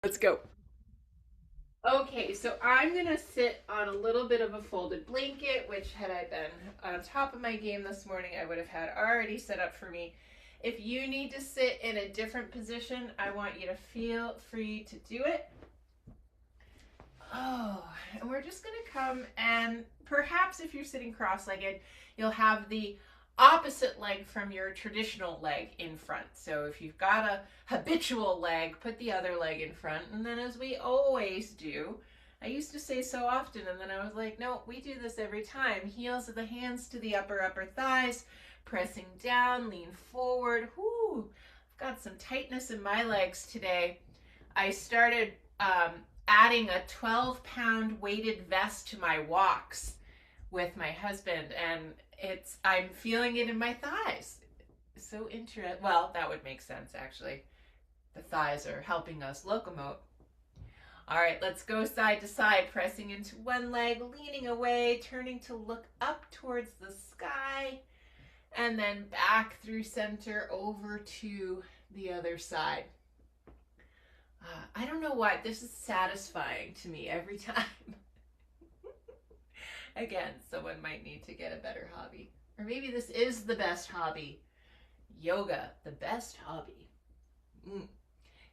Let's go. Okay, so I'm gonna sit on a little bit of a folded blanket, which had I been on top of my game this morning, I would have had already set up for me. If you need to sit in a different position, I want you to feel free to do it. Oh, and we're just gonna come and perhaps if you're sitting cross-legged, you'll have the opposite leg from your traditional leg in front. So if you've got a habitual leg, put the other leg in front. And then as we always do, I used to say so often, and then I was like, no, we do this every time. Heels of the hands to the upper thighs, pressing down, lean forward. Whoo, I've got some tightness in my legs today. I started adding a 12-pound weighted vest to my walks with my husband, and I'm feeling it in my thighs. So interesting. Well, that would make sense actually. The thighs are helping us locomote. All right, let's go side to side, pressing into one leg, leaning away, turning to look up towards the sky, and then back through center over to the other side. I don't know why this is satisfying to me every time. Again, someone might need to get a better hobby. Or maybe this is the best hobby. Yoga, the best hobby.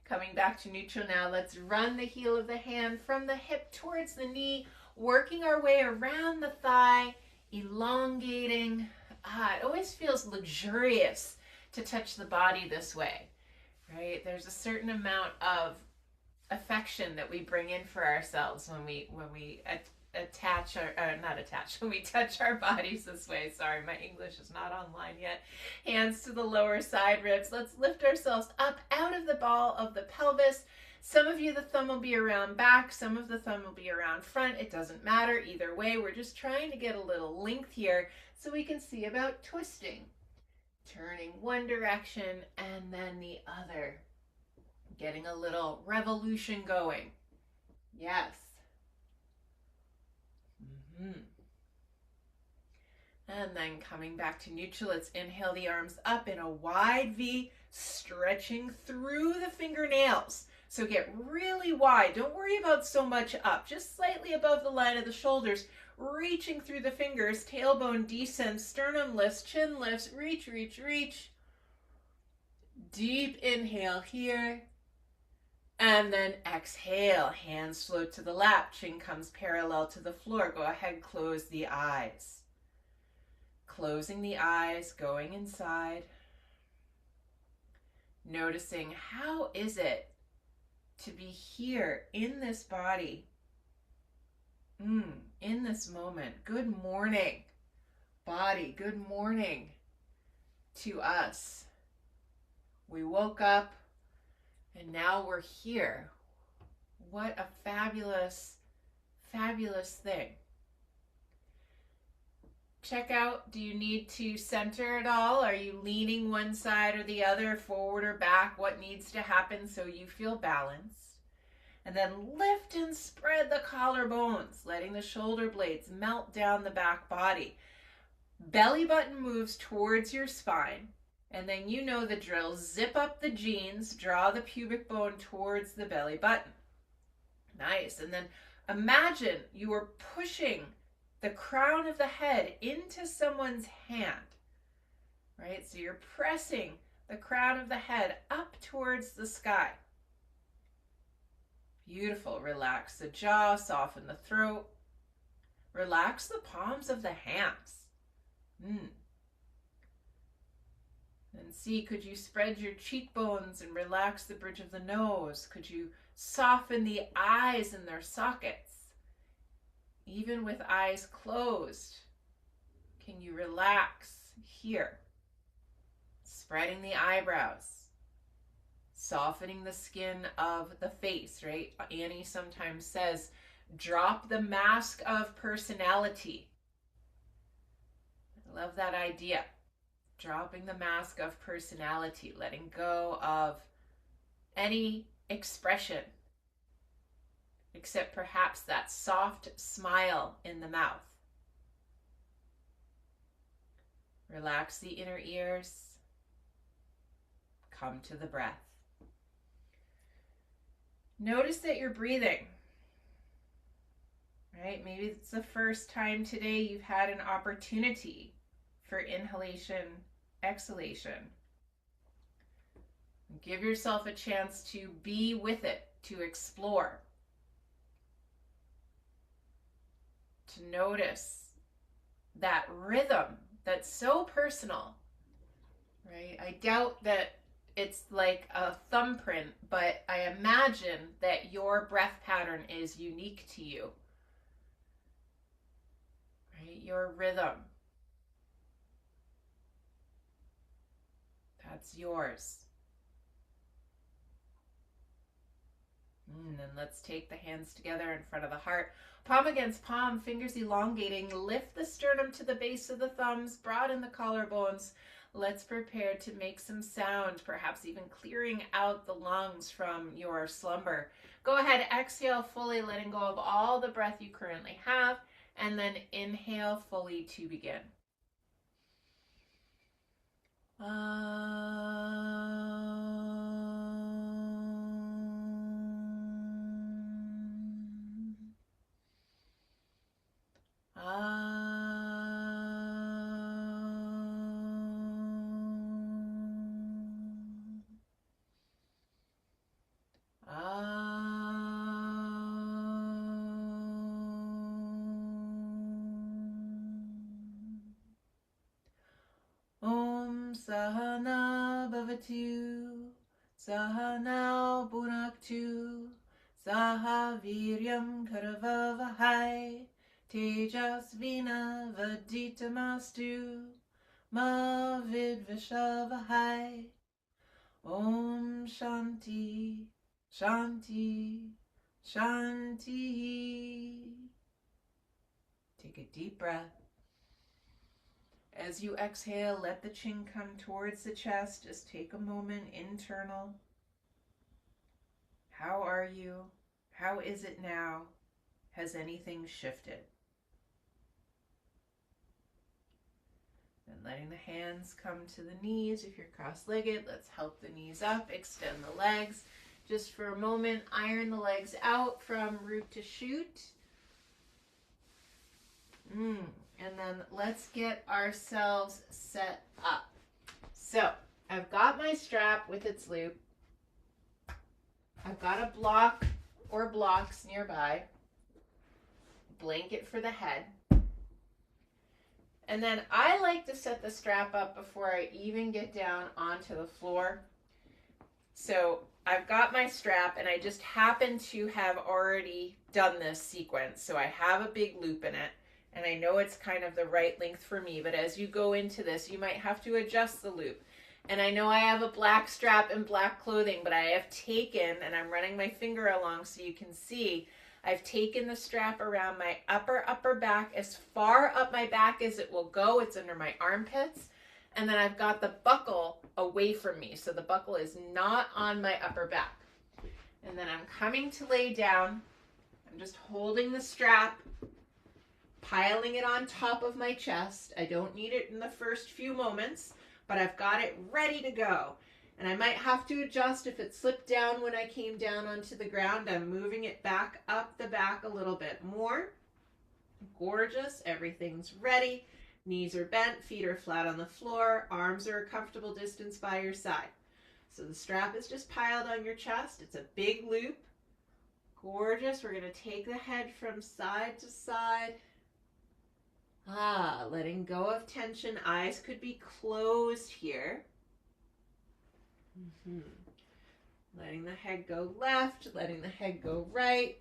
Coming back to neutral now, let's run the heel of the hand from the hip towards the knee, working our way around the thigh, elongating. It always feels luxurious to touch the body this way, right? There's a certain amount of affection that we bring in for ourselves when we when we touch our bodies this way. Sorry, my English is not online yet. Hands to the lower side ribs. Let's lift ourselves up out of the ball of the pelvis. Some of you, the thumb will be around back. Some of the thumb will be around front. It doesn't matter. Either way, we're just trying to get a little length here so we can see about twisting. Turning one direction and then the other. Getting a little revolution going. Yes. And then coming back to neutral, let's inhale the arms up in a wide V, stretching through the fingernails. So get really wide. Don't worry about so much up, just slightly above the line of the shoulders, reaching through the fingers, tailbone descends, sternum lifts, chin lifts, reach, reach, reach. Deep inhale here. And then exhale, hands float to the lap, chin comes parallel to the floor. Go ahead, close the eyes. Closing the eyes, going inside. Noticing how is it to be here in this body, in this moment. Good morning, body. Good morning to us. We woke up. And now we're here. What a fabulous, fabulous thing. Check out, do you need to center at all? Are you leaning one side or the other, forward or back? What needs to happen so you feel balanced? And then lift and spread the collarbones, letting the shoulder blades melt down the back body. Belly button moves towards your spine. And then you know the drill. Zip up the jeans, draw the pubic bone towards the belly button. Nice. And then imagine you are pushing the crown of the head into someone's hand, right? So you're pressing the crown of the head up towards the sky. Beautiful. Relax the jaw, soften the throat. Relax the palms of the hands. And see, could you spread your cheekbones and relax the bridge of the nose? Could you soften the eyes in their sockets? Even with eyes closed, can you relax here? Spreading the eyebrows, softening the skin of the face, right? Annie sometimes says, drop the mask of personality. I love that idea. Dropping the mask of personality, letting go of any expression except perhaps that soft smile in the mouth. Relax the inner ears. Come to the breath. Notice that you're breathing, right? Maybe it's the first time today you've had an opportunity for inhalation, exhalation. Give yourself a chance to be with it, to explore, to notice that rhythm that's so personal, right? I doubt that it's like a thumbprint, but I imagine that your breath pattern is unique to you, right? Your rhythm, that's yours. And then let's take the hands together in front of the heart. Palm against palm, fingers elongating. Lift the sternum to the base of the thumbs, broaden the collarbones. Let's prepare to make some sound, perhaps even clearing out the lungs from your slumber. Go ahead, exhale fully, letting go of all the breath you currently have, and then inhale fully to begin. Sahana bhavatu, sahana bhunaktu, saha viryam karavavahai, tejasvina vaditamastu, ma vidvishavahai. Om Shanti, Shanti, Shanti. Take a deep breath. As you exhale, let the chin come towards the chest. Just take a moment, internal. How are you? How is it now? Has anything shifted? Then letting the hands come to the knees. If you're cross-legged, let's help the knees up, extend the legs. Just for a moment, iron the legs out from root to shoot. And then let's get ourselves set up. So I've got my strap with its loop. I've got a block or blocks nearby. Blanket for the head. And then I like to set the strap up before I even get down onto the floor. So I've got my strap and I just happen to have already done this sequence. So I have a big loop in it. And I know it's kind of the right length for me, but as you go into this, you might have to adjust the loop. And I know I have a black strap and black clothing, but I have taken, and I'm running my finger along so you can see, I've taken the strap around my upper back as far up my back as it will go. It's under my armpits. And then I've got the buckle away from me. So the buckle is not on my upper back. And then I'm coming to lay down. I'm just holding the strap, piling it on top of my chest. I don't need it in the first few moments, but I've got it ready to go. And I might have to adjust if it slipped down when I came down onto the ground. I'm moving it back up the back a little bit more. Gorgeous. Everything's ready. Knees are bent, feet are flat on the floor, arms are a comfortable distance by your side. So the strap is just piled on your chest. It's a big loop. Gorgeous. We're going to take the head from side to side. Letting go of tension. Eyes could be closed here. Letting the head go left, letting the head go right.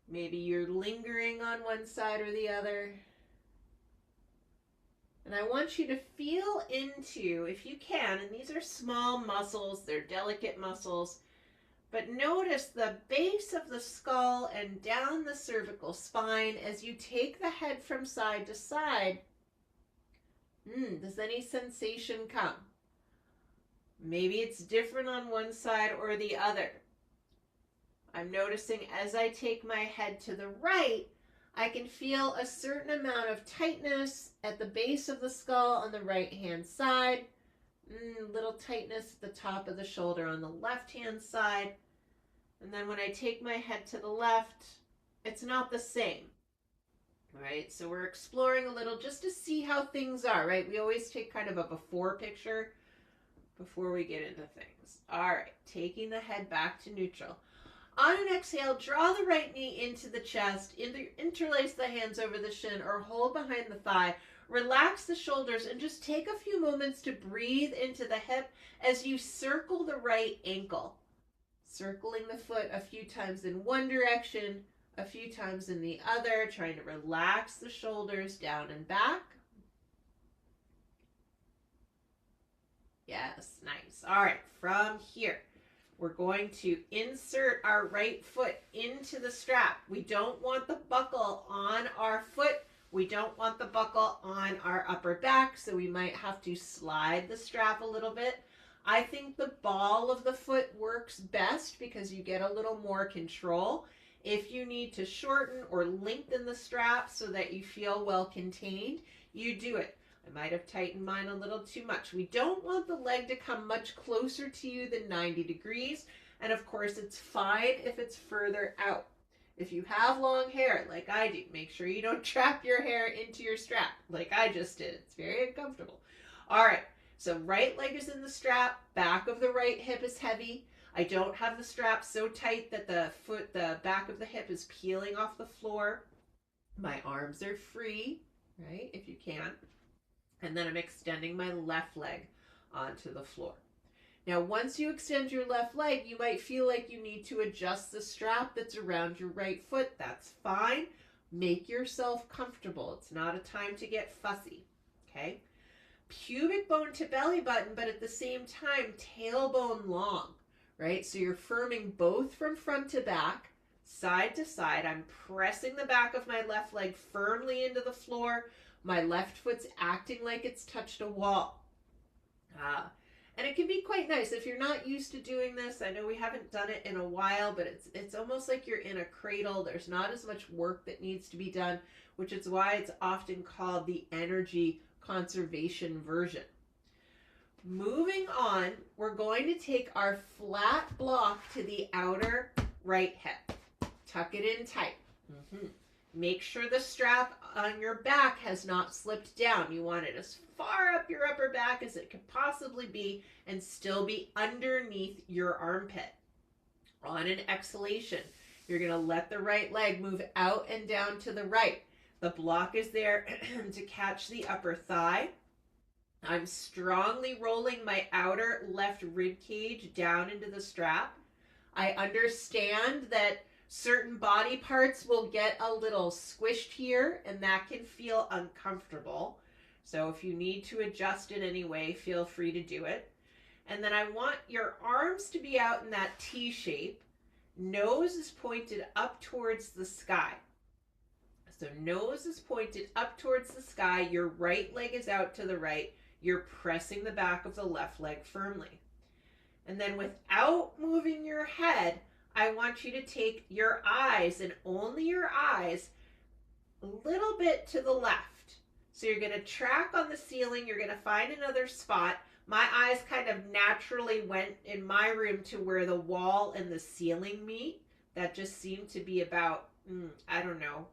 Maybe you're lingering on one side or the other. And I want you to feel into, if you can, and these are small muscles, they're delicate muscles, but notice the base of the skull and down the cervical spine as you take the head from side to side. Does any sensation come? Maybe it's different on one side or the other. I'm noticing as I take my head to the right, I can feel a certain amount of tightness at the base of the skull on the right-hand side. little tightness at the top of the shoulder on the left-hand side. And then when I take my head to the left, it's not the same. All right, so we're exploring a little just to see how things are, right? We always take kind of a before picture before we get into things. All right, taking the head back to neutral. On an exhale, draw the right knee into the chest, interlace the hands over the shin or hold behind the thigh. Relax the shoulders and just take a few moments to breathe into the hip as you circle the right ankle. Circling the foot a few times in one direction, a few times in the other, trying to relax the shoulders down and back. Yes, nice. All right, from here, we're going to insert our right foot into the strap. We don't want the buckle on our foot. We don't want the buckle on our upper back, so we might have to slide the strap a little bit. I think the ball of the foot works best because you get a little more control. If you need to shorten or lengthen the strap so that you feel well contained, you do it. I might have tightened mine a little too much. We don't want the leg to come much closer to you than 90 degrees. And of course, it's fine if it's further out. If you have long hair, like I do, make sure you don't trap your hair into your strap, like I just did. It's very uncomfortable. All right, so right leg is in the strap, back of the right hip is heavy. I don't have the strap so tight that the back of the hip is peeling off the floor. My arms are free, right, if you can. And then I'm extending my left leg onto the floor. Now, once you extend your left leg, you might feel like you need to adjust the strap that's around your right foot. That's fine. Make yourself comfortable. It's not a time to get fussy, okay? Pubic bone to belly button, but at the same time, tailbone long, right? So you're firming both from front to back, side to side. I'm pressing the back of my left leg firmly into the floor. My left foot's acting like it's touched a wall. And it can be quite nice if you're not used to doing this. I know we haven't done it in a while, but it's almost like you're in a cradle. There's not as much work that needs to be done, which is why it's often called the energy conservation version. Moving on, we're going to take our flat block to the outer right hip. Tuck it in tight. Make sure the strap on your back has not slipped down. You want it as far up your upper back as it could possibly be and still be underneath your armpit. On an exhalation, you're going to let the right leg move out and down to the right. The block is there to catch the upper thigh. I'm strongly rolling my outer left rib cage down into the strap. I understand that certain body parts will get a little squished here, and that can feel uncomfortable. So if you need to adjust in any way, feel free to do it. And then I want your arms to be out in that T shape. Nose is pointed up towards the sky. So nose is pointed up towards the sky. Your right leg is out to the right. You're pressing the back of the left leg firmly. And then without moving your head, I want you to take your eyes, and only your eyes, a little bit to the left. So you're going to track on the ceiling. You're going to find another spot. My eyes kind of naturally went in my room to where the wall and the ceiling meet. That just seemed to be about, I don't know,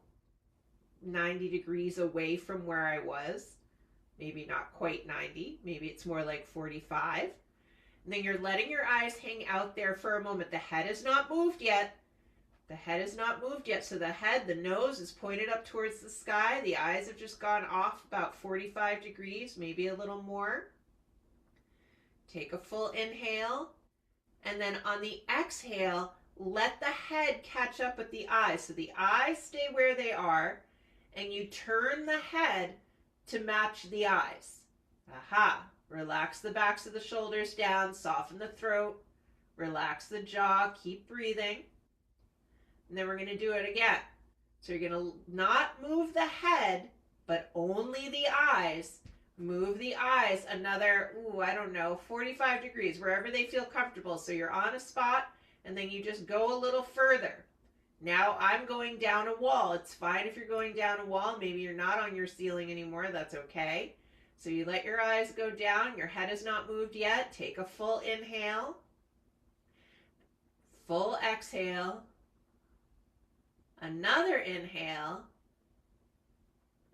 90 degrees away from where I was. Maybe not quite 90. Maybe it's more like 45. And then you're letting your eyes hang out there for a moment. The head is not moved yet. The head is not moved yet. So the nose is pointed up towards the sky. The eyes have just gone off about 45 degrees, maybe a little more. Take a full inhale. And then on the exhale, let the head catch up with the eyes. So the eyes stay where they are, and you turn the head to match the eyes. Aha. Relax the backs of the shoulders down, soften the throat, relax the jaw, keep breathing. And then we're going to do it again. So you're going to not move the head, but only the eyes. Move the eyes another, I don't know, 45 degrees, wherever they feel comfortable. So you're on a spot, and then you just go a little further. Now I'm going down a wall. It's fine if you're going down a wall. Maybe you're not on your ceiling anymore. That's okay. So you let your eyes go down. Your head has not moved yet. Take a full inhale. Full exhale. Another inhale.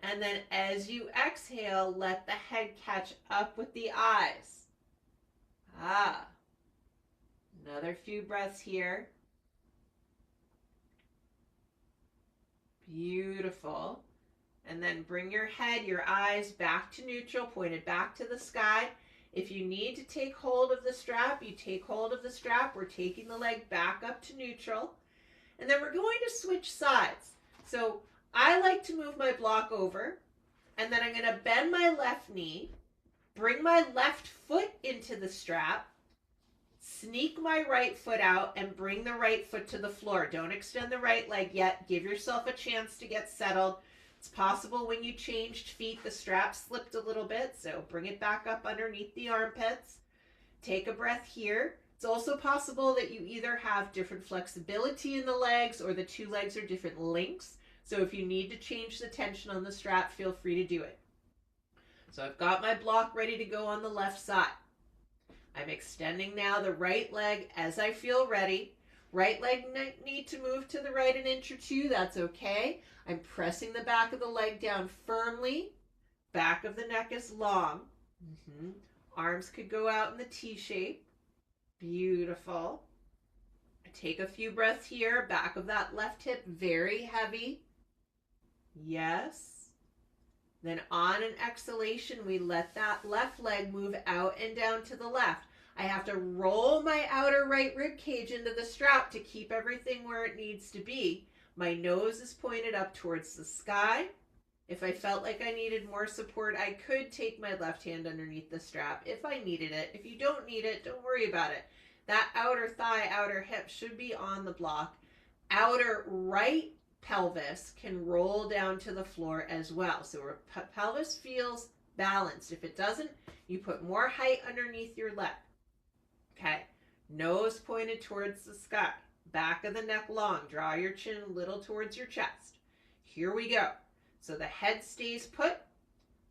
And then as you exhale, let the head catch up with the eyes. Another few breaths here. Beautiful. And then bring your head, your eyes back to neutral, pointed back to the sky. If you need to take hold of the strap, you take hold of the strap. We're taking the leg back up to neutral. And then we're going to switch sides. So I like to move my block over, and then I'm going to bend my left knee, bring my left foot into the strap, sneak my right foot out, and bring the right foot to the floor. Don't extend the right leg yet. Give yourself a chance to get settled. It's possible when you changed feet, the strap slipped a little bit, so bring it back up underneath the armpits. Take a breath here. It's also possible that you either have different flexibility in the legs or the two legs are different lengths. So if you need to change the tension on the strap, feel free to do it. So I've got my block ready to go on the left side. I'm extending now the right leg as I feel ready. Right leg need to move to the right an inch or two. That's okay. I'm pressing the back of the leg down firmly. Back of the neck is long. Arms could go out in the T shape. Beautiful. Take a few breaths here. Back of that left hip very heavy. Yes. Then on an exhalation, we let that left leg move out and down to the left. I have to roll my outer right rib cage into the strap to keep everything where it needs to be. My nose is pointed up towards the sky. If I felt like I needed more support, I could take my left hand underneath the strap if I needed it. If you don't need it, don't worry about it. That outer thigh, outer hip should be on the block. Outer right pelvis can roll down to the floor as well. So our pelvis feels balanced. If it doesn't, you put more height underneath your leg. Okay, nose pointed towards the sky. Back of the neck long. Draw your chin a little towards your chest. Here we go. So the head stays put,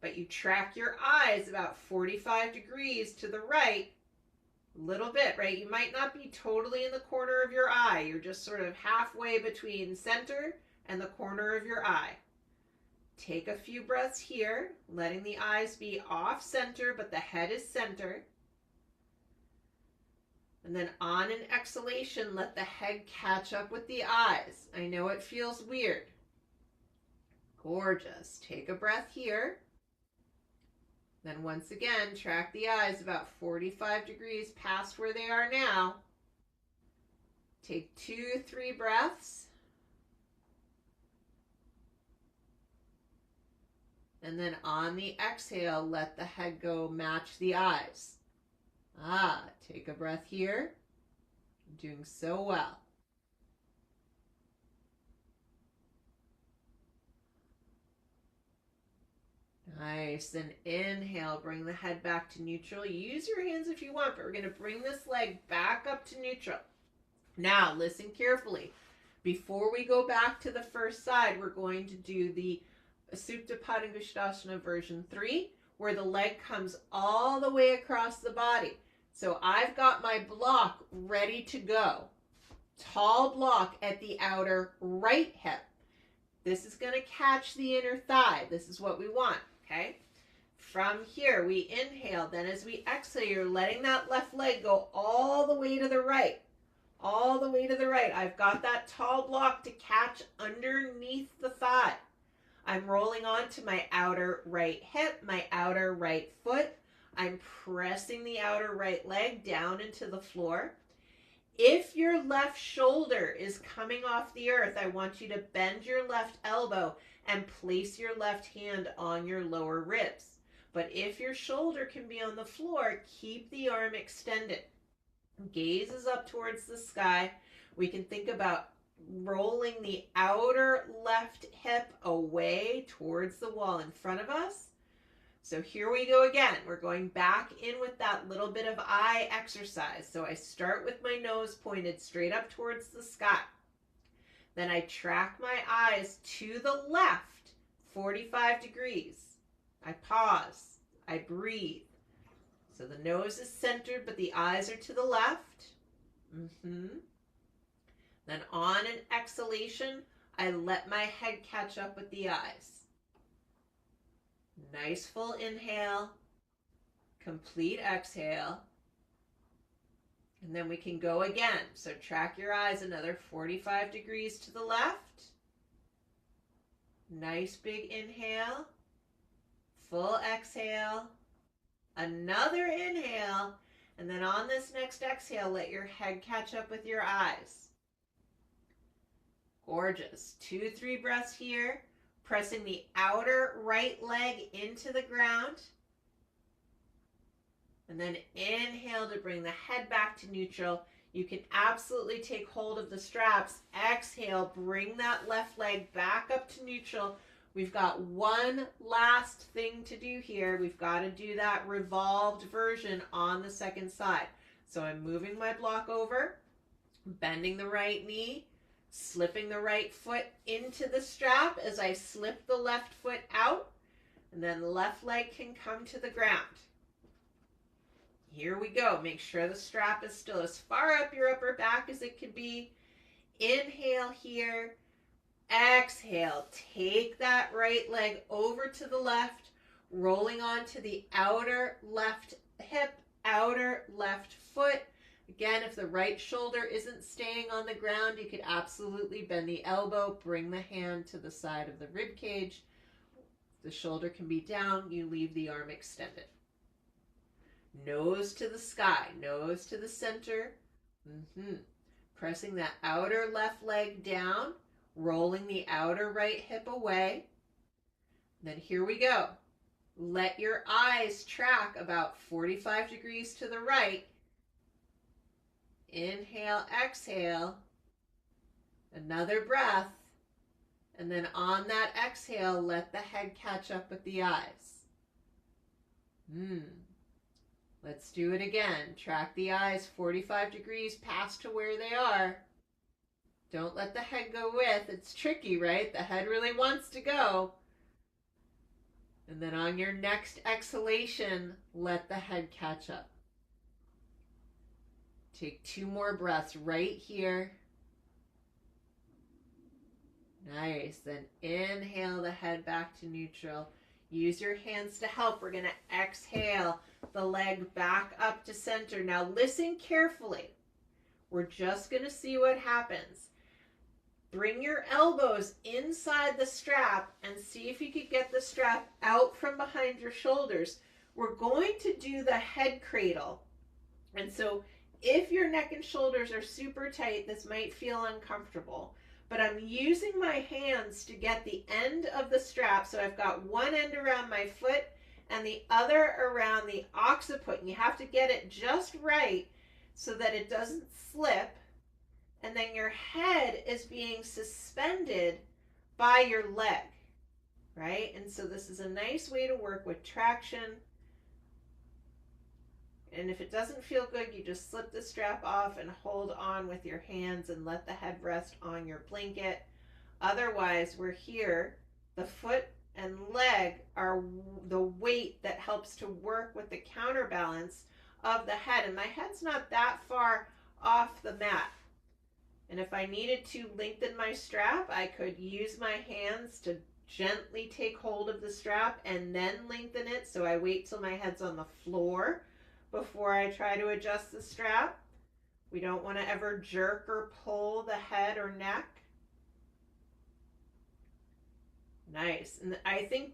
but you track your eyes about 45 degrees to the right. A little bit, right? You might not be totally in the corner of your eye. You're just sort of halfway between center and the corner of your eye. Take a few breaths here, letting the eyes be off center, but the head is center. And then on an exhalation, let the head catch up with the eyes. I know it feels weird. Gorgeous. Take a breath here. Then once again, track the eyes about 45 degrees past where they are now. Take 2-3 breaths. And then on the exhale, let the head go match the eyes. Take a breath here. You're doing so well. Nice. And inhale, bring the head back to neutral. Use your hands if you want, but we're going to bring this leg back up to neutral. Now, listen carefully. Before we go back to the first side, we're going to do the Supta Padangusthasana version 3, where the leg comes all the way across the body. So I've got my block ready to go. Tall block at the outer right hip. This is going to catch the inner thigh. This is what we want, okay? From here, we inhale. Then as we exhale, you're letting that left leg go all the way to the right. All the way to the right. I've got that tall block to catch underneath the thigh. I'm rolling onto my outer right hip, my outer right foot. I'm pressing the outer right leg down into the floor. If your left shoulder is coming off the earth, I want you to bend your left elbow and place your left hand on your lower ribs. But if your shoulder can be on the floor, keep the arm extended. Gaze is up towards the sky. We can think about rolling the outer left hip away towards the wall in front of us. So here we go again. We're going back in with that little bit of eye exercise. So I start with my nose pointed straight up towards the sky. Then I track my eyes to the left, 45 degrees. I pause. I breathe. So the nose is centered, but the eyes are to the left. Then on an exhalation, I let my head catch up with the eyes. Nice full inhale, complete exhale. And then we can go again. So track your eyes another 45 degrees to the left. Nice big inhale, full exhale, another inhale, and then on this next exhale, let your head catch up with your eyes. Gorgeous. 2-3 breaths here, pressing the outer right leg into the ground. And then inhale to bring the head back to neutral. You can absolutely take hold of the straps. Exhale, bring that left leg back up to neutral. We've got one last thing to do here. We've got to do that revolved version on the second side. So I'm moving my block over, bending the right knee, slipping the right foot into the strap as I slip the left foot out, and then the left leg can come to the ground. Here we go. Make sure the strap is still as far up your upper back as it can be. Inhale here. Exhale. Take that right leg over to the left, rolling onto the outer left hip, outer left foot. Again, if the right shoulder isn't staying on the ground, you could absolutely bend the elbow, bring the hand to the side of the rib cage. The shoulder can be down. You leave the arm extended. Nose to the sky, nose to the center. Pressing that outer left leg down, rolling the outer right hip away. Then here we go. Let your eyes track about 45 degrees to the right. Inhale, exhale. Another breath. And then on that exhale, let the head catch up with the eyes. Let's do it again. Track the eyes 45 degrees past to where they are. Don't let the head go with. It's tricky, right? The head really wants to go. And then on your next exhalation, let the head catch up. Take 2 more breaths right here. Nice. Then inhale the head back to neutral. Use your hands to help. We're going to exhale the leg back up to center. Now listen carefully. We're just going to see what happens. Bring your elbows inside the strap and see if you could get the strap out from behind your shoulders. We're going to do the head cradle. And so if your neck and shoulders are super tight, this might feel uncomfortable. But I'm using my hands to get the end of the strap. So I've got one end around my foot and the other around the occiput. And you have to get it just right so that it doesn't slip. And then your head is being suspended by your leg, right? And so this is a nice way to work with traction. And if it doesn't feel good, you just slip the strap off and hold on with your hands and let the head rest on your blanket. Otherwise, we're here. The foot and leg are the weight that helps to work with the counterbalance of the head. And my head's not that far off the mat. And if I needed to lengthen my strap, I could use my hands to gently take hold of the strap and then lengthen it. So I wait till my head's on the floor before I try to adjust the strap. We don't want to ever jerk or pull the head or neck. Nice. And I think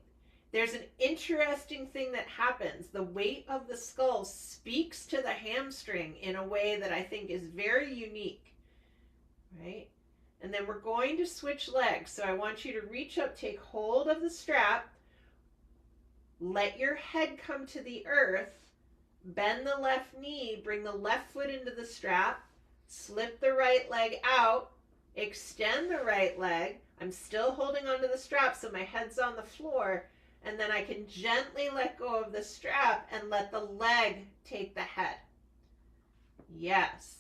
there's an interesting thing that happens. The weight of the skull speaks to the hamstring in a way that I think is very unique, right? And then we're going to switch legs. So I want you to reach up, take hold of the strap, let your head come to the earth, bend the left knee, bring the left foot into the strap, slip the right leg out, extend the right leg. I'm still holding onto the strap so my head's on the floor, and then I can gently let go of the strap and let the leg take the head. Yes.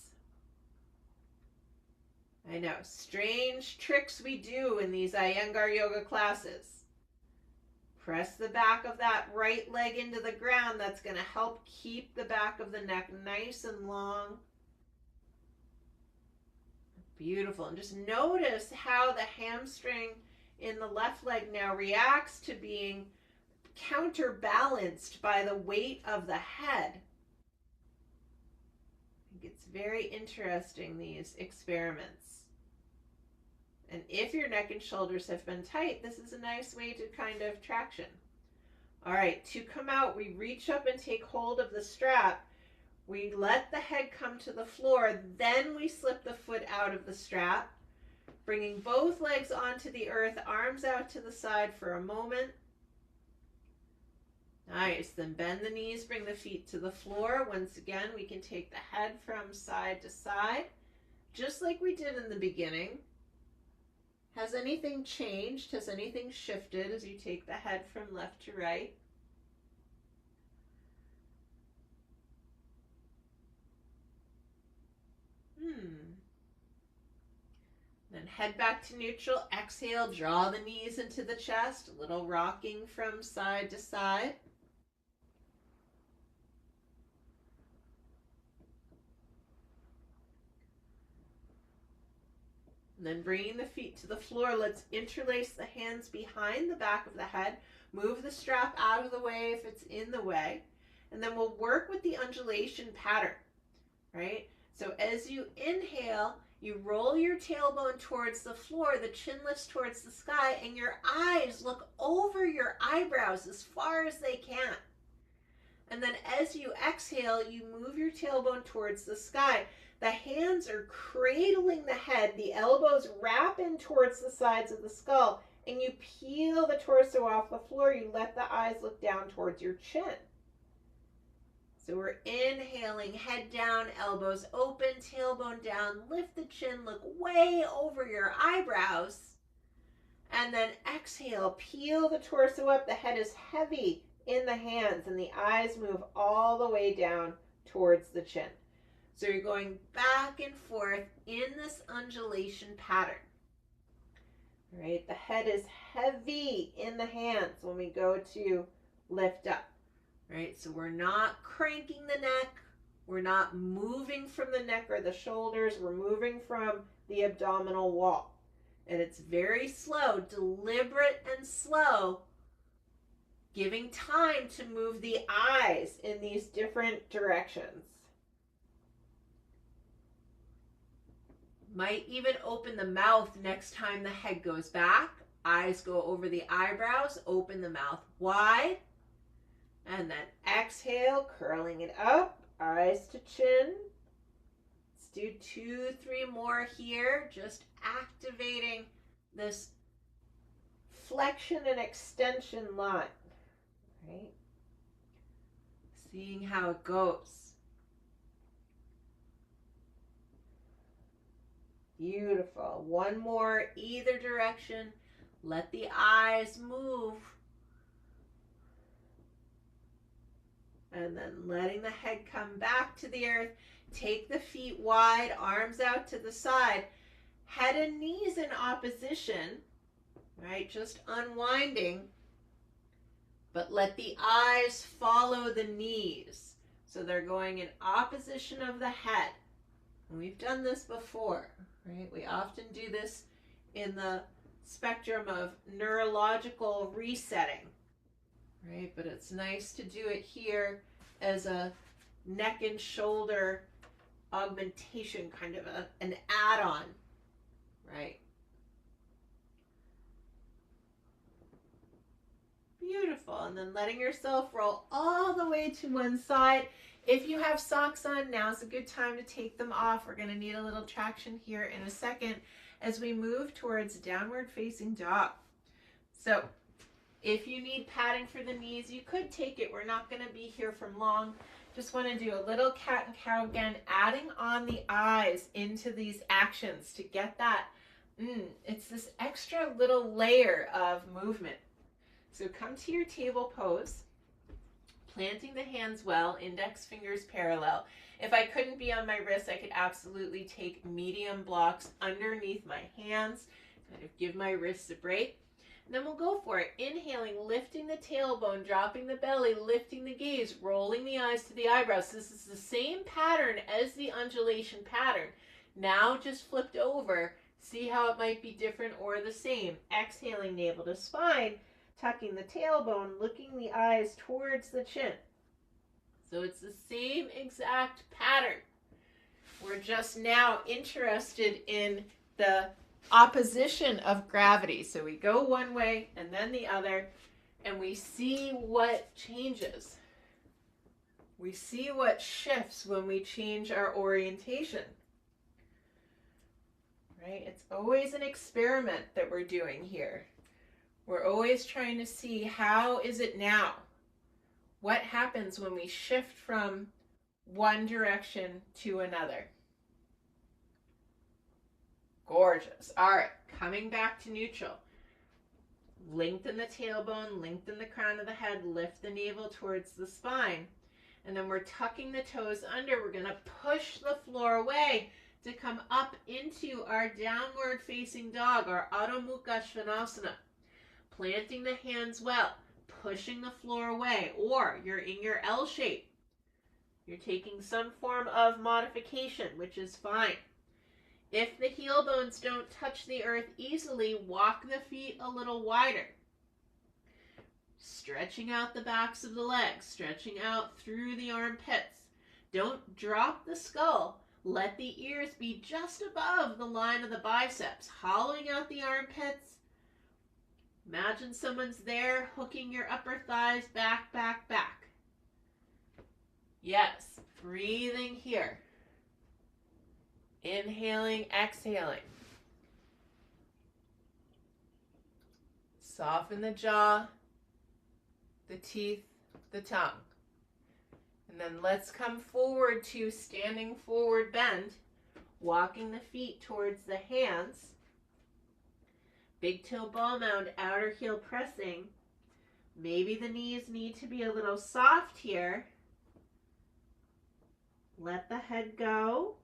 I know, strange tricks we do in these Iyengar yoga classes. Press the back of that right leg into the ground. That's going to help keep the back of the neck nice and long. Beautiful. And just notice how the hamstring in the left leg now reacts to being counterbalanced by the weight of the head. I think it's very interesting, these experiments. And if your neck and shoulders have been tight, this is a nice way to kind of traction. All right, to come out, we reach up and take hold of the strap. We let the head come to the floor, then we slip the foot out of the strap, bringing both legs onto the earth, arms out to the side for a moment. Nice, then bend the knees, bring the feet to the floor. Once again, we can take the head from side to side, just like we did in the beginning. Has anything changed? Has anything shifted as you take the head from left to right? Then head back to neutral. Exhale, draw the knees into the chest. A little rocking from side to side. And then bringing the feet to the floor, let's interlace the hands behind the back of the head. Move the strap out of the way if it's in the way. And then we'll work with the undulation pattern, right? So as you inhale, you roll your tailbone towards the floor, the chin lifts towards the sky, and your eyes look over your eyebrows as far as they can. And then as you exhale, you move your tailbone towards the sky. The hands are cradling the head, the elbows wrap in towards the sides of the skull, and you peel the torso off the floor. You let the eyes look down towards your chin. So we're inhaling, head down, elbows open, tailbone down, lift the chin, look way over your eyebrows. And then exhale, peel the torso up. The head is heavy in the hands, and the eyes move all the way down towards the chin. So you're going back and forth in this undulation pattern. All right, the head is heavy in the hands when we go to lift up. All right, so we're not cranking the neck. We're not moving from the neck or the shoulders. We're moving from the abdominal wall. And it's very slow, deliberate and slow, giving time to move the eyes in these different directions. Might even open the mouth next time the head goes back. Eyes go over the eyebrows, open the mouth wide. And then exhale, curling it up, eyes to chin. Let's do 2, 3 more here, just activating this flexion and extension line, right? Seeing how it goes. Beautiful. One more, either direction. Let the eyes move. And then letting the head come back to the earth. Take the feet wide, arms out to the side. Head and knees in opposition, right? Just unwinding. But let the eyes follow the knees. So they're going in opposition of the head. And we've done this before, right? We often do this in the spectrum of neurological resetting, right? But it's nice to do it here as a neck and shoulder augmentation, kind of an add-on, right? Beautiful. And then letting yourself roll all the way to one side. If you have socks on, now's a good time to take them off. We're going to need a little traction here in a second as we move towards downward facing dog. So if you need padding for the knees, you could take it. We're not going to be here for long. Just want to do a little cat and cow again, adding on the eyes into these actions to get that. It's this extra little layer of movement. So come to your table pose, planting the hands well, index fingers parallel. If I couldn't be on my wrist, I could absolutely take medium blocks underneath my hands, kind of give my wrists a break. Then we'll go for it. Inhaling, lifting the tailbone, dropping the belly, lifting the gaze, rolling the eyes to the eyebrows. This is the same pattern as the undulation pattern. Now just flipped over. See how it might be different or the same. Exhaling, navel to spine, tucking the tailbone, looking the eyes towards the chin. So it's the same exact pattern. We're just now interested in the opposition of gravity. So we go one way and then the other, and we see what changes. We see what shifts when we change our orientation. Right? It's always an experiment that we're doing here. We're always trying to see, how is it now? What happens when we shift from one direction to another? Gorgeous. All right, coming back to neutral. Lengthen the tailbone, lengthen the crown of the head, lift the navel towards the spine. And then we're tucking the toes under. We're going to push the floor away to come up into our downward facing dog, our Adho Mukha Svanasana. Planting the hands well, pushing the floor away, or you're in your L shape. You're taking some form of modification, which is fine. If the heel bones don't touch the earth easily, walk the feet a little wider. Stretching out the backs of the legs, stretching out through the armpits. Don't drop the skull. Let the ears be just above the line of the biceps, hollowing out the armpits. Imagine someone's there hooking your upper thighs back, back, back. Yes, breathing here. Inhaling, exhaling. Soften the jaw, the teeth, the tongue. And then let's come forward to standing forward bend, walking the feet towards the hands. Big toe ball mound, outer heel pressing. Maybe the knees need to be a little soft here. Let the head go.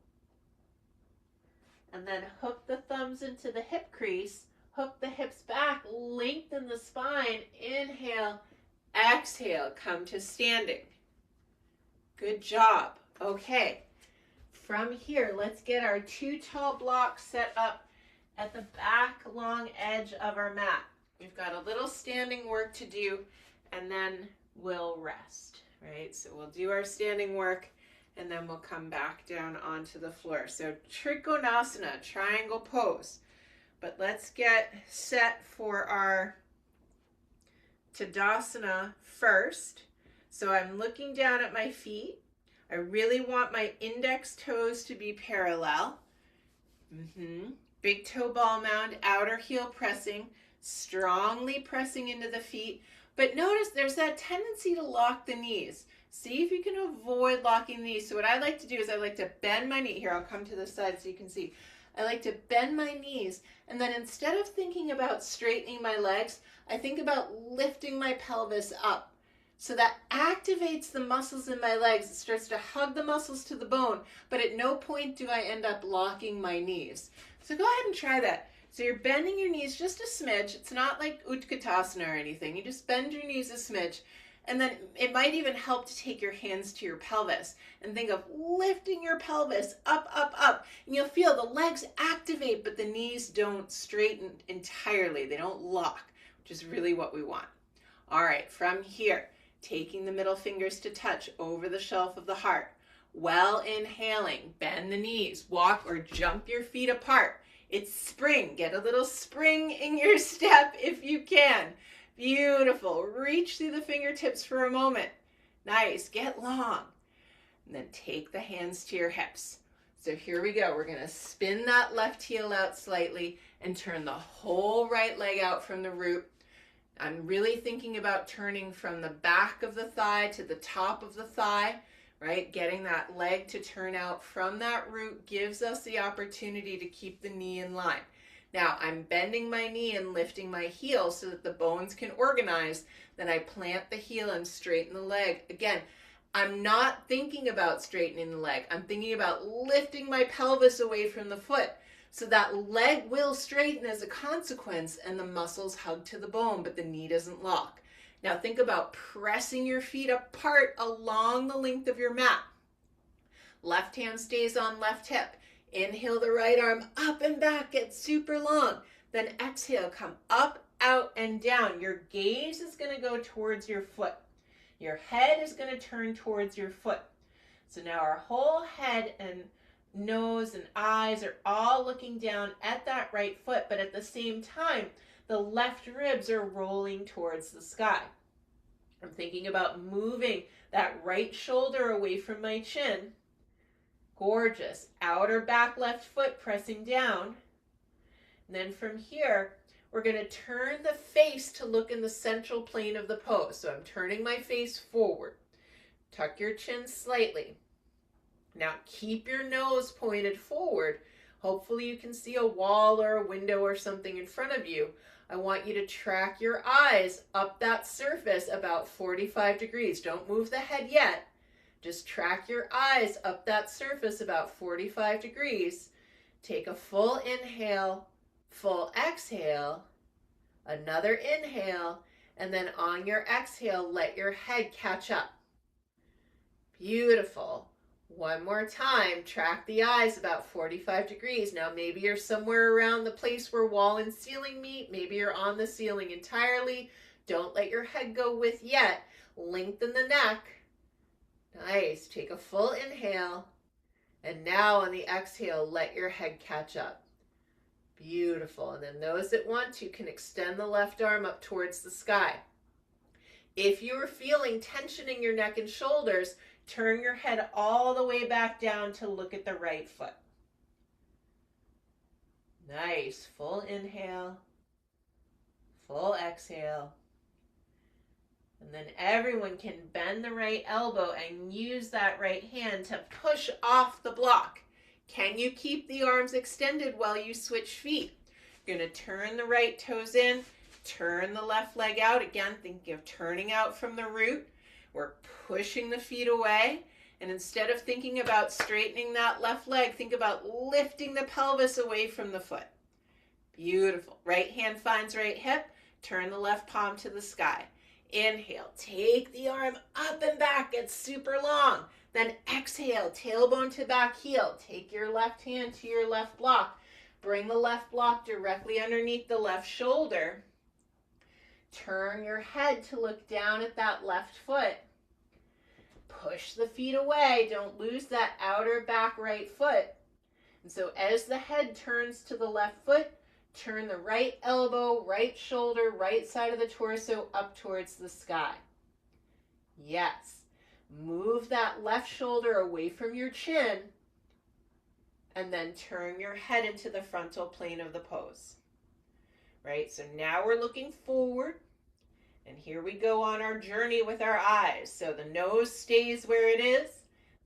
And then hook the thumbs into the hip crease. Hook the hips back. Lengthen the spine. Inhale, exhale. Come to standing. Good job. Okay. From here, let's get our 2 tall blocks set up at the back long edge of our mat. We've got a little standing work to do, and then we'll rest, right? So we'll do our standing work, and then we'll come back down onto the floor. So Trikonasana, triangle pose. But let's get set for our Tadasana first. So I'm looking down at my feet. I really want my index toes to be parallel. Big toe ball mound, outer heel pressing, strongly pressing into the feet. But notice there's that tendency to lock the knees. See if you can avoid locking the knees. So what I like to do is I like to bend my knee. Here, I'll come to the side so you can see. I like to bend my knees, and then instead of thinking about straightening my legs, I think about lifting my pelvis up. So that activates the muscles in my legs. It starts to hug the muscles to the bone, but at no point do I end up locking my knees. So go ahead and try that. So you're bending your knees just a smidge. It's not like Utkatasana or anything. You just bend your knees a smidge. And then it might even help to take your hands to your pelvis and think of lifting your pelvis up, up, up. And you'll feel the legs activate, but the knees don't straighten entirely. They don't lock, which is really what we want. All right, from here, taking the middle fingers to touch over the shelf of the heart. While inhaling, bend the knees, walk or jump your feet apart. It's spring. Get a little spring in your step if you can. Beautiful. Reach through the fingertips for a moment. Nice. Get long. And then take the hands to your hips. So here we go. We're going to spin that left heel out slightly and turn the whole right leg out from the root. I'm really thinking about turning from the back of the thigh to the top of the thigh, right? Getting that leg to turn out from that root gives us the opportunity to keep the knee in line. Now, I'm bending my knee and lifting my heel so that the bones can organize. Then I plant the heel and straighten the leg. Again, I'm not thinking about straightening the leg. I'm thinking about lifting my pelvis away from the foot. So that leg will straighten as a consequence and the muscles hug to the bone, but the knee doesn't lock. Now think about pressing your feet apart along the length of your mat. Left hand stays on left hip. Inhale the right arm up and back, get super long. Then exhale, come up, out, and down. Your gaze is going to go towards your foot. Your head is going to turn towards your foot. So now our whole head and nose and eyes are all looking down at that right foot, but at the same time, the left ribs are rolling towards the sky. I'm thinking about moving that right shoulder away from my chin. Gorgeous. Outer back left foot pressing down. And then from here, we're going to turn the face to look in the central plane of the pose. So I'm turning my face forward. Tuck your chin slightly. Now keep your nose pointed forward. Hopefully you can see a wall or a window or something in front of you. I want you to track your eyes up that surface about 45 degrees. Don't move the head yet. Just track your eyes up that surface about 45 degrees. Take a full inhale, full exhale, another inhale, and then on your exhale, let your head catch up. Beautiful. One more time, track the eyes about 45 degrees. Now maybe you're somewhere around the place where wall and ceiling meet. Maybe you're on the ceiling entirely. Don't let your head go with yet. Lengthen the neck. Nice. Take a full inhale. And now on the exhale, let your head catch up. Beautiful. And then those that want to can extend the left arm up towards the sky. If you are feeling tension in your neck and shoulders, turn your head all the way back down to look at the right foot. Nice. Full inhale, full exhale. And then everyone can bend the right elbow and use that right hand to push off the block. Can you keep the arms extended while you switch feet? You're going to turn the right toes in, turn the left leg out. Again, thinking of turning out from the root. We're pushing the feet away. And instead of thinking about straightening that left leg, think about lifting the pelvis away from the foot. Beautiful. Right hand finds right hip. Turn the left palm to the sky. Inhale, take the arm up and back, get super long. Then exhale, tailbone to back heel. Take your left hand to your left block. Bring the left block directly underneath the left shoulder. Turn your head to look down at that left foot. Push the feet away. Don't lose that outer back right foot. And so as the head turns to the left foot, turn the right elbow, right shoulder, right side of the torso up towards the sky. Yes. Move that left shoulder away from your chin and then turn your head into the frontal plane of the pose. Right? So now we're looking forward. And here we go on our journey with our eyes. So the nose stays where it is.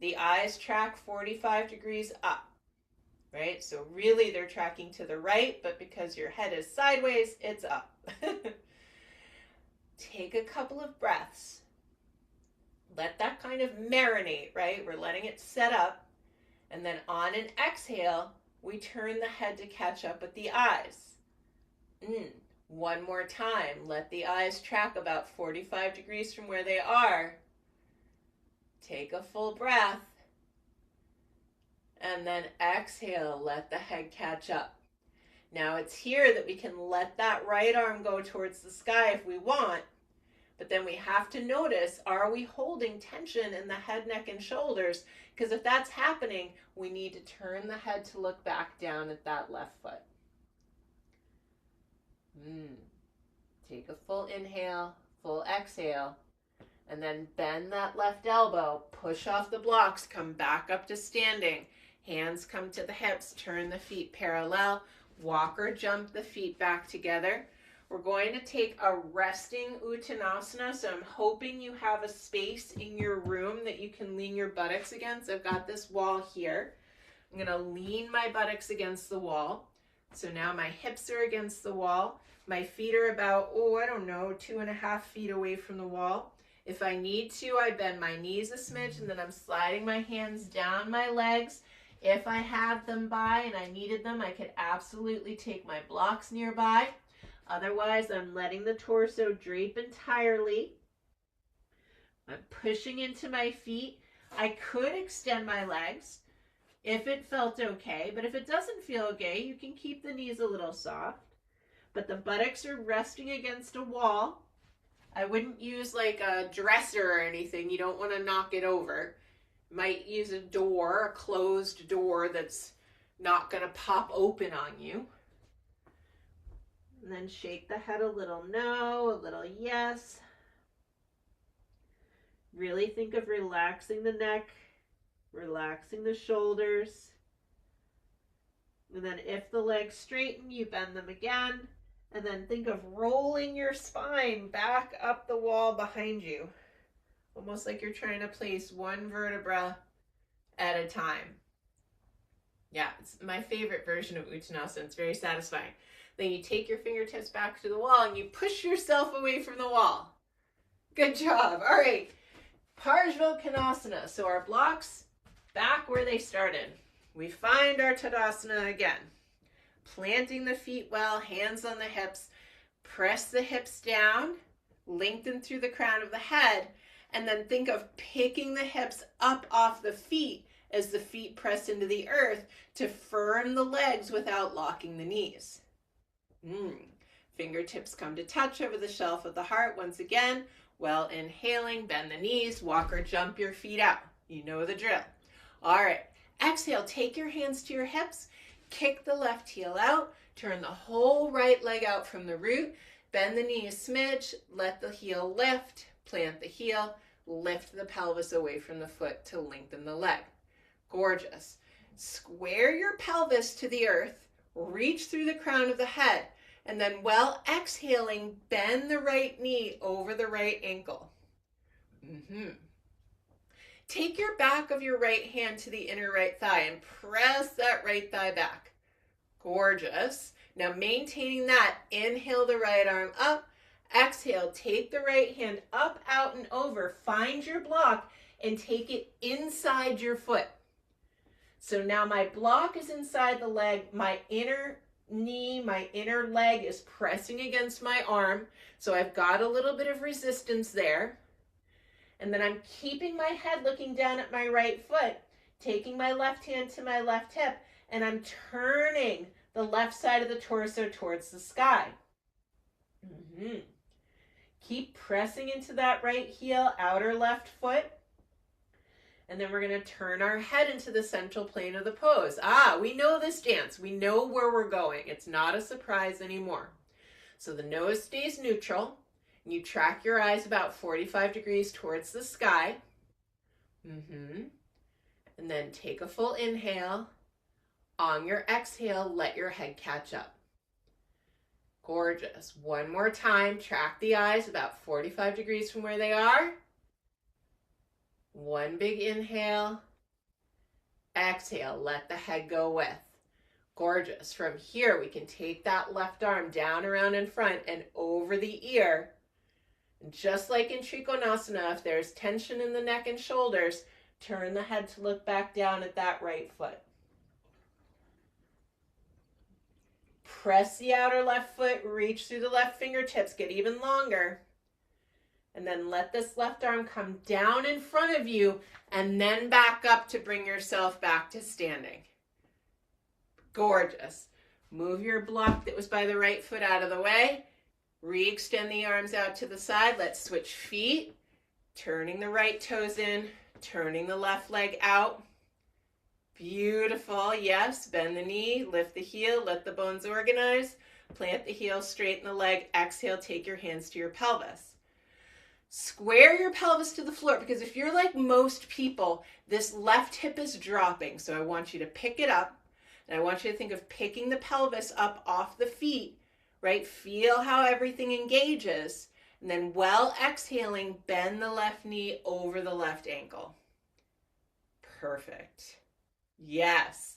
The eyes track 45 degrees up. Right? So really they're tracking to the right, but because your head is sideways, it's up. Take a couple of breaths. Let that kind of marinate, right? We're letting it set up. And then on an exhale, we turn the head to catch up with the eyes. One more time. Let the eyes track about 45 degrees from where they are. Take a full breath. And then exhale, let the head catch up. Now it's here that we can let that right arm go towards the sky if we want, but then we have to notice, are we holding tension in the head, neck, and shoulders? Because if that's happening, we need to turn the head to look back down at that left foot. Take a full inhale, full exhale, and then bend that left elbow, push off the blocks, come back up to standing. Hands come to the hips, turn the feet parallel, walk or jump the feet back together. We're going to take a resting Uttanasana, so I'm hoping you have a space in your room that you can lean your buttocks against. I've got this wall here. I'm going to lean my buttocks against the wall. So now my hips are against the wall. My feet are about, 2.5 feet away from the wall. If I need to, I bend my knees a smidge, and then I'm sliding my hands down my legs If I had them by and I needed them, I could absolutely take my blocks nearby. Otherwise, I'm letting the torso drape entirely. I'm pushing into my feet. I could extend my legs if it felt okay, but if it doesn't feel okay, you can keep the knees a little soft. But the buttocks are resting against a wall. I wouldn't use like a dresser or anything. You don't want to knock it over. Might use a door, a closed door that's not going to pop open on you. And then shake the head a little no, a little yes. Really think of relaxing the neck, relaxing the shoulders. And then if the legs straighten, you bend them again. And then think of rolling your spine back up the wall behind you. Almost like you're trying to place one vertebra at a time. Yeah, it's my favorite version of Uttanasana. It's very satisfying. Then you take your fingertips back to the wall and you push yourself away from the wall. Good job. All right. Parsvakonasana. So our blocks back where they started. We find our Tadasana again. Planting the feet well, hands on the hips. Press the hips down. Lengthen through the crown of the head. And then think of picking the hips up off the feet as the feet press into the earth to firm the legs without locking the knees. Fingertips come to touch over the shelf of the heart once again. Well, inhaling, bend the knees, walk or jump your feet out. You know the drill. All right, exhale, take your hands to your hips, kick the left heel out, turn the whole right leg out from the root, bend the knee a smidge, let the heel lift, plant the heel, lift the pelvis away from the foot to lengthen the leg. Gorgeous. Square your pelvis to the earth, reach through the crown of the head, and then while exhaling, bend the right knee over the right ankle. Take your back of your right hand to the inner right thigh and press that right thigh back. Gorgeous. Now maintaining that, inhale the right arm up, exhale, take the right hand up, out, and over. Find your block and take it inside your foot. So now my block is inside the leg, my inner knee, my inner leg is pressing against my arm. So I've got a little bit of resistance there. And then I'm keeping my head looking down at my right foot, taking my left hand to my left hip, and I'm turning the left side of the torso towards the sky. Keep pressing into that right heel, outer left foot. And then we're going to turn our head into the central plane of the pose. We know this dance. We know where we're going. It's not a surprise anymore. So the nose stays neutral. And you track your eyes about 45 degrees towards the sky. And then take a full inhale. On your exhale, let your head catch up. Gorgeous. One more time. Track the eyes about 45 degrees from where they are. One big inhale, exhale, let the head go with. Gorgeous. From here, we can take that left arm down around in front and over the ear. And just like in Trikonasana, if there's tension in the neck and shoulders, turn the head to look back down at that right foot. Press the outer left foot, reach through the left fingertips, get even longer. And then let this left arm come down in front of you and then back up to bring yourself back to standing. Gorgeous. Move your block that was by the right foot out of the way. Re-extend the arms out to the side. Let's switch feet. Turning the right toes in, turning the left leg out. Beautiful. Yes, bend the knee, lift the heel, let the bones organize. Plant the heel, straighten the leg. Exhale, take your hands to your pelvis. Square your pelvis to the floor, because if you're like most people, this left hip is dropping. So I want you to pick it up, and I want you to think of picking the pelvis up off the feet, right? Feel how everything engages. And then while exhaling, bend the left knee over the left ankle. Perfect. Yes.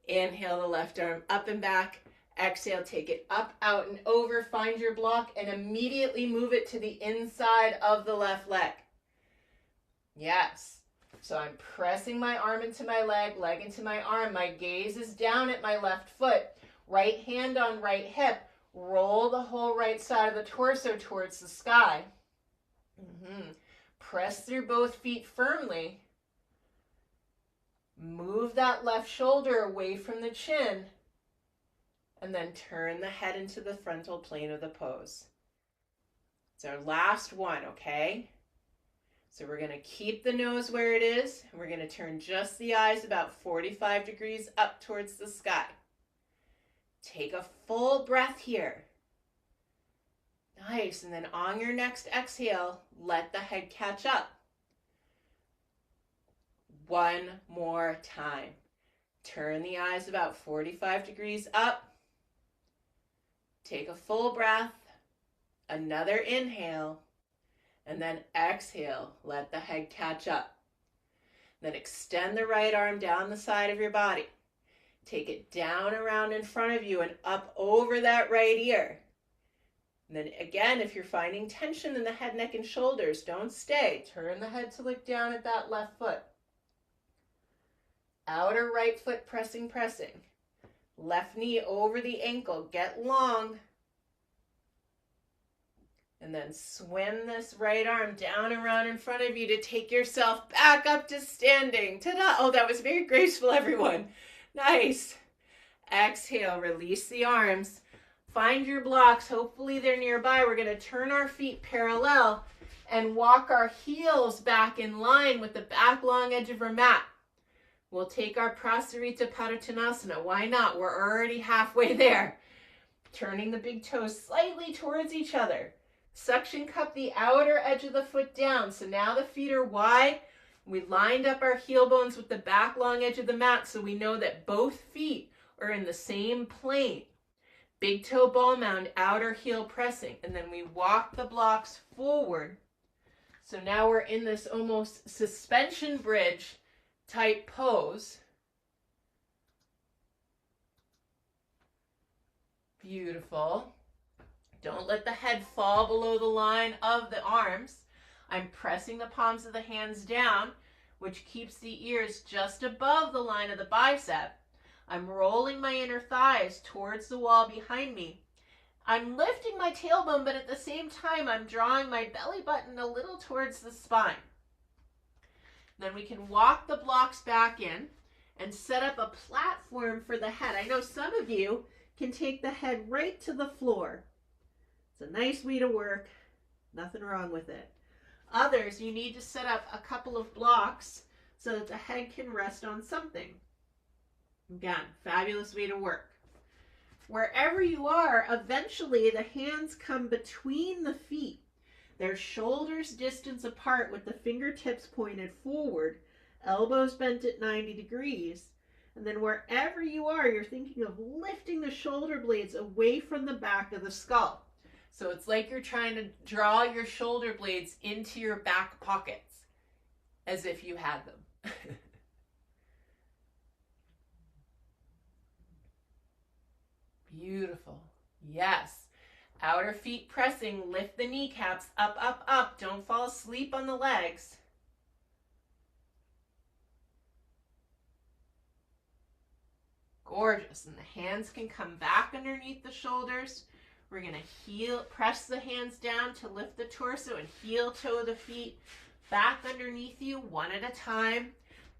Inhale the left arm up and back. Exhale, take it up, out, and over. Find your block and immediately move it to the inside of the left leg. Yes. So I'm pressing my arm into my leg, leg into my arm. My gaze is down at my left foot. Right hand on right hip. Roll the whole right side of the torso towards the sky. Press through both feet firmly. Move that left shoulder away from the chin. And then turn the head into the frontal plane of the pose. It's our last one, okay? So we're going to keep the nose where it is, and we're going to turn just the eyes about 45 degrees up towards the sky. Take a full breath here. Nice, and then on your next exhale, let the head catch up. One more time. Turn the eyes about 45 degrees up. Take a full breath. Another inhale. And then exhale, let the head catch up. Then extend the right arm down the side of your body. Take it down around in front of you and up over that right ear. And then again, if you're finding tension in the head, neck, and shoulders, don't stay. Turn the head to look down at that left foot. Outer right foot pressing, pressing. Left knee over the ankle, get long. And then swim this right arm down around in front of you to take yourself back up to standing. Ta-da! Oh, that was very graceful, everyone. Nice. Exhale, release the arms. Find your blocks. Hopefully they're nearby. We're going to turn our feet parallel and walk our heels back in line with the back long edge of our mat. We'll take our Viparita Karani. Why not? We're already halfway there. Turning the big toes slightly towards each other. Suction cup the outer edge of the foot down. So now the feet are wide. We lined up our heel bones with the back long edge of the mat so we know that both feet are in the same plane. Big toe ball mound, outer heel pressing. And then we walk the blocks forward. So now we're in this almost suspension bridge type pose. Beautiful. Don't let the head fall below the line of the arms. I'm pressing the palms of the hands down, which keeps the ears just above the line of the bicep. I'm rolling my inner thighs towards the wall behind me. I'm lifting my tailbone, but at the same time, I'm drawing my belly button a little towards the spine. Then we can walk the blocks back in and set up a platform for the head. I know some of you can take the head right to the floor. It's a nice way to work. Nothing wrong with it. Others, you need to set up a couple of blocks so that the head can rest on something. Again, fabulous way to work. Wherever you are, eventually the hands come between the feet. They're shoulders distance apart with the fingertips pointed forward, elbows bent at 90 degrees. And then wherever you are, you're thinking of lifting the shoulder blades away from the back of the skull. So it's like you're trying to draw your shoulder blades into your back pockets as if you had them. Beautiful. Yes. Outer feet pressing, lift the kneecaps, up, up, up. Don't fall asleep on the legs. Gorgeous. And the hands can come back underneath the shoulders. We're going to press the hands down to lift the torso and heel toe the feet back underneath you one at a time.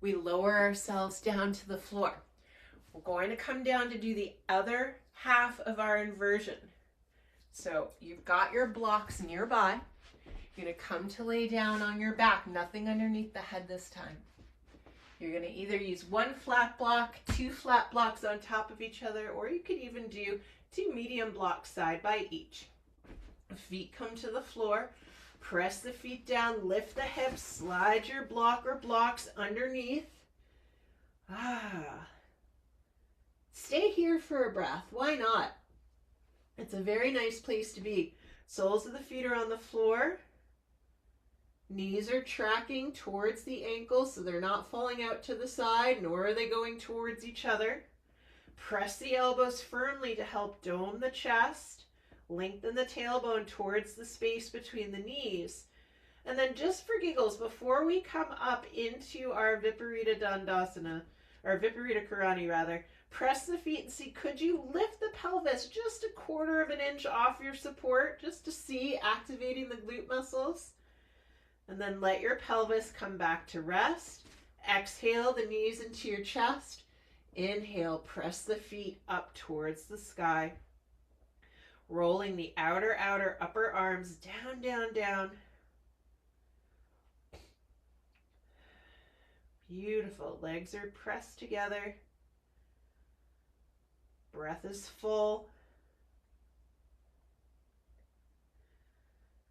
We lower ourselves down to the floor. We're going to come down to do the other half of our inversion. So you've got your blocks nearby. You're going to come to lay down on your back, nothing underneath the head this time. You're going to either use one flat block, two flat blocks on top of each other, or you could even do two medium blocks side by each. Feet come to the floor. Press the feet down, lift the hips, slide your block or blocks underneath. Stay here for a breath. Why not? It's a very nice place to be. Soles of the feet are on the floor. Knees are tracking towards the ankles, so they're not falling out to the side, nor are they going towards each other. Press the elbows firmly to help dome the chest. Lengthen the tailbone towards the space between the knees. And then just for giggles, before we come up into our Viparita Dandasana, or Viparita Karani rather, press the feet and see, could you lift the pelvis just 1/4 of an inch off your support, just to see activating the glute muscles? And then let your pelvis come back to rest. Exhale the knees into your chest. Inhale, press the feet up towards the sky. Rolling the outer upper arms down, down, down. Beautiful. Legs are pressed together. Breath is full.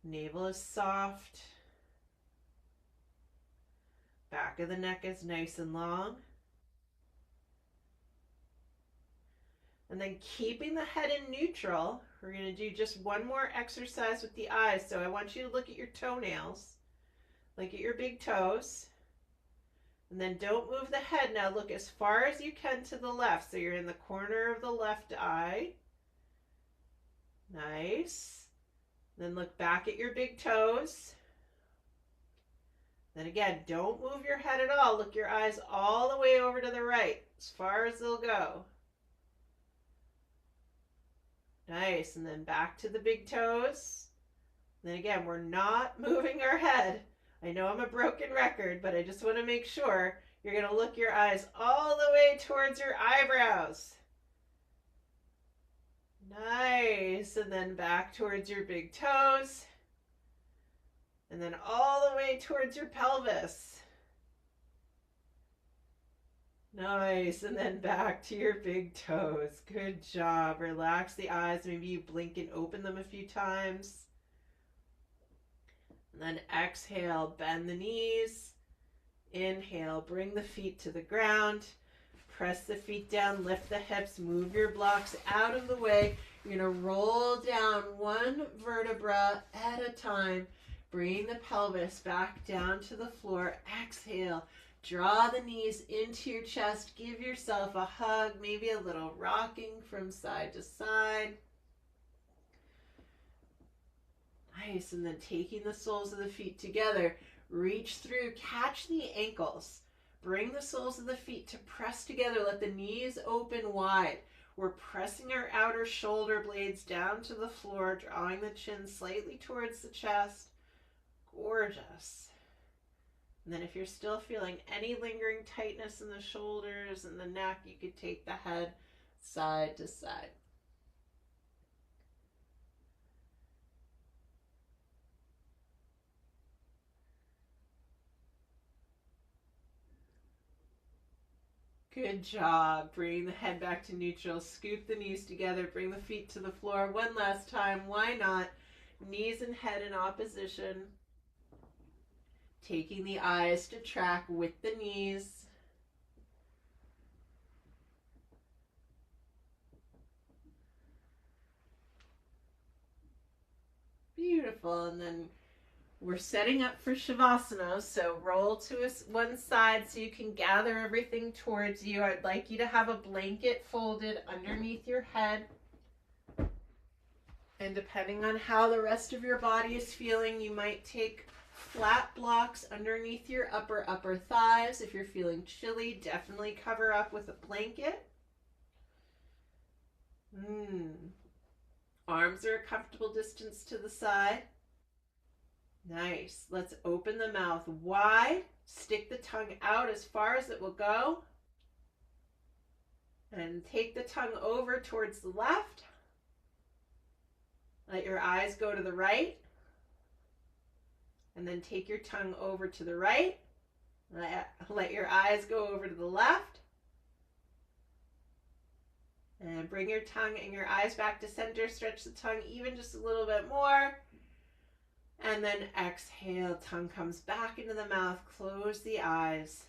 Navel is soft. Back of the neck is nice and long. And then keeping the head in neutral, we're going to do just one more exercise with the eyes. So I want you to look at your toenails, look at your big toes. And then don't move the head. Now look as far as you can to the left. So you're in the corner of the left eye. Nice. Then look back at your big toes. Then again, don't move your head at all. Look your eyes all the way over to the right, as far as they'll go. Nice. And then back to the big toes. Then again, we're not moving our head. I know I'm a broken record, but I just want to make sure you're going to look your eyes all the way towards your eyebrows. Nice. And then back towards your big toes. And then all the way towards your pelvis. Nice. And then back to your big toes. Good job. Relax the eyes. Maybe you blink and open them a few times. And then exhale, bend the knees. Inhale, bring the feet to the ground. Press the feet down, lift the hips, move your blocks out of the way. You're going to roll down one vertebra at a time. Bring the pelvis back down to the floor. Exhale, draw the knees into your chest. Give yourself a hug, maybe a little rocking from side to side. Nice. And then taking the soles of the feet together, reach through, catch the ankles. Bring the soles of the feet to press together. Let the knees open wide. We're pressing our outer shoulder blades down to the floor, drawing the chin slightly towards the chest. Gorgeous. And then if you're still feeling any lingering tightness in the shoulders and the neck, you could take the head side to side. Good job. Bring the head back to neutral. Scoop the knees together. Bring the feet to the floor. One last time. Why not? Knees and head in opposition. Taking the eyes to track with the knees. Beautiful. And then we're setting up for Shavasana, so roll to one side so you can gather everything towards you. I'd like you to have a blanket folded underneath your head. And depending on how the rest of your body is feeling, you might take flat blocks underneath your upper thighs. If you're feeling chilly, definitely cover up with a blanket. Arms are a comfortable distance to the side. Nice. Let's open the mouth wide. Stick the tongue out as far as it will go. And take the tongue over towards the left. Let your eyes go to the right. And then take your tongue over to the right. Let your eyes go over to the left. And bring your tongue and your eyes back to center. Stretch the tongue even just a little bit more. And then exhale, tongue comes back into the mouth, close the eyes.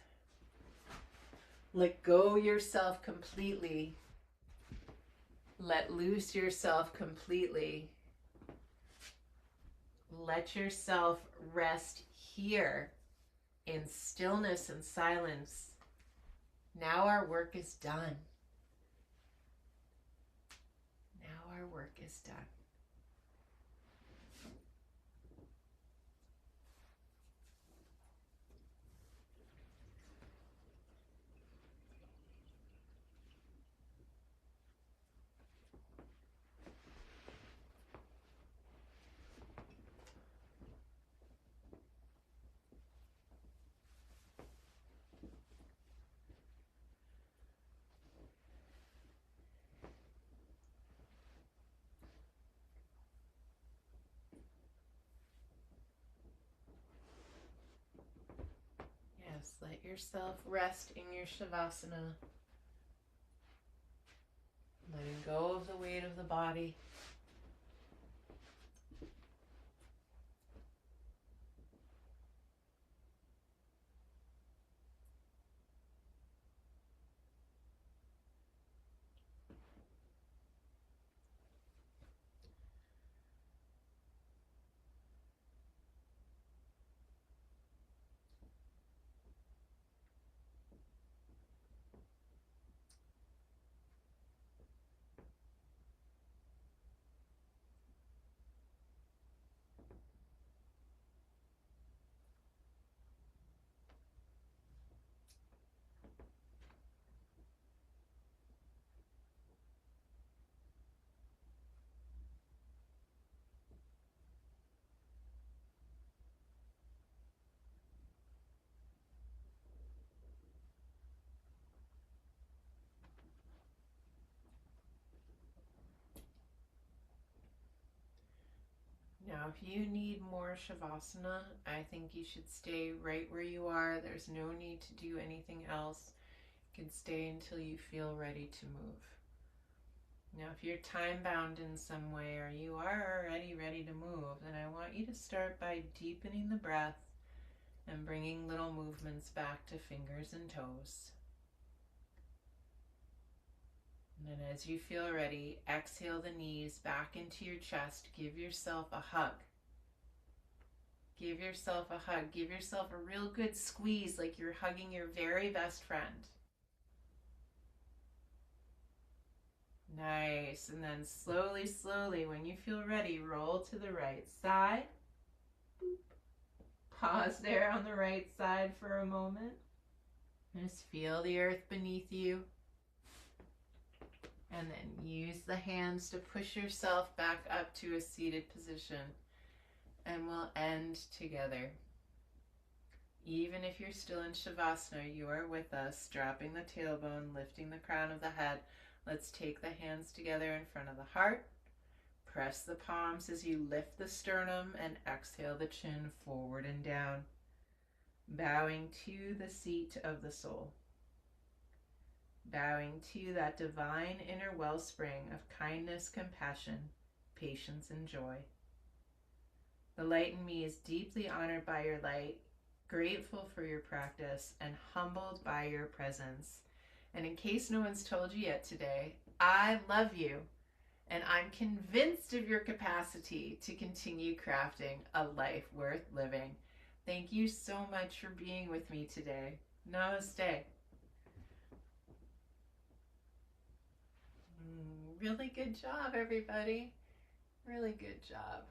Let go yourself completely. Let loose yourself completely. Let yourself rest here in stillness and silence. Now our work is done. Now our work is done. let yourself rest in your Shavasana. Letting go of the weight of the body. Now, if you need more Shavasana, I think you should stay right where you are. There's no need to do anything else. You can stay until you feel ready to move. Now, if you're time-bound in some way or you are already ready to move, then I want you to start by deepening the breath and bringing little movements back to fingers and toes. And then as you feel ready, exhale the knees back into your chest. Give yourself a hug. Give yourself a hug. Give yourself a real good squeeze like you're hugging your very best friend. Nice. And then slowly, slowly, when you feel ready, roll to the right side. Boop. Pause there on the right side for a moment. Just feel the earth beneath you. And then use the hands to push yourself back up to a seated position. And we'll end together. Even if you're still in Shavasana, you are with us, dropping the tailbone, lifting the crown of the head. Let's take the hands together in front of the heart. Press the palms as you lift the sternum and exhale the chin forward and down. Bowing to the seat of the soul. Bowing to that divine inner wellspring of kindness, compassion, patience, and joy. The light in me is deeply honored by your light, grateful for your practice, and humbled by your presence. And in case no one's told you yet today, I love you, and I'm convinced of your capacity to continue crafting a life worth living. Thank you so much for being with me today. Namaste. Really good job, everybody. Really good job.